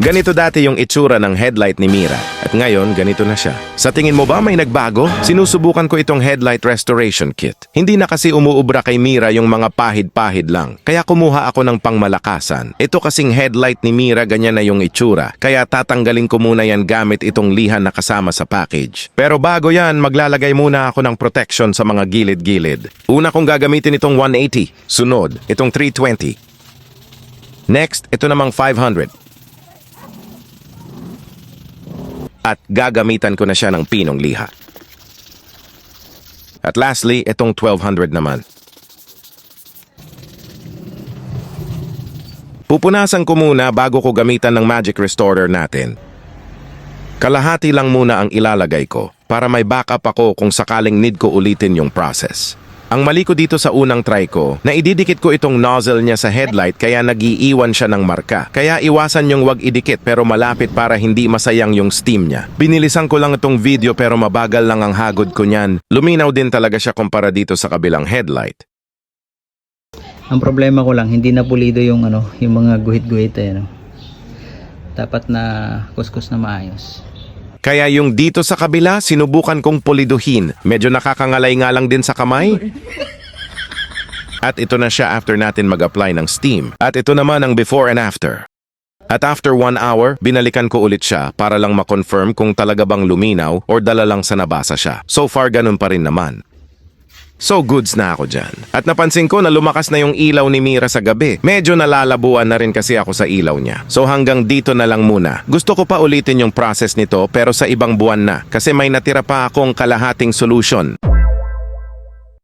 Ganito dati yung itsura ng headlight ni Mira at ngayon ganito na siya. Sa tingin mo ba may nagbago? Sinusubukan ko itong headlight restoration kit. Hindi na kasi umuubra kay Mira yung mga pahid-pahid lang. Kaya kumuha ako ng pangmalakasan. Ito kasing headlight ni Mira ganyan na yung itsura. Kaya tatanggalin ko muna yan gamit itong lihan na kasama sa package. Pero bago yan, maglalagay muna ako ng protection sa mga gilid-gilid. Una kong gagamitin itong 180. Sunod, itong 320. Next, ito namang 500. At gagamitan ko na siya ng pinong liha. At lastly, itong 1200 naman. Pupunasan ko muna bago ko gamitan ng Magic Restorer natin. Kalahati lang muna ang ilalagay ko para may backup ako kung sakaling need ko ulitin yung process. Ang mali ko dito sa unang try ko, na ididikit ko itong nozzle niya sa headlight kaya nagiiwan siya ng marka. Kaya iwasan yung wag idikit pero malapit para hindi masayang yung steam niya. Binilisan ko lang itong video pero mabagal lang ang hagod ko niyan. Luminaw din talaga siya kumpara dito sa kabilang headlight. Ang problema ko lang, hindi na pulido yung yung mga guhit-guhit Dapat na kuskus na maayos. Kaya yung dito sa kabila, sinubukan kong puliduhin. Medyo nakakangalay nga lang din sa kamay. At ito na siya after natin mag-apply ng steam. At ito naman ang before and after. At after 1 hour, binalikan ko ulit siya para lang ma-confirm kung talaga bang luminaw or dala lang sa nabasa siya. So far, ganun pa rin naman. So goods na ako dyan. At napansin ko na lumakas na yung ilaw ni Mira sa gabi. Medyo nalalabuan na rin kasi ako sa ilaw niya. So hanggang dito na lang muna. Gusto ko pa ulitin yung process nito pero sa ibang buwan na. Kasi may natira pa akong kalahating solution.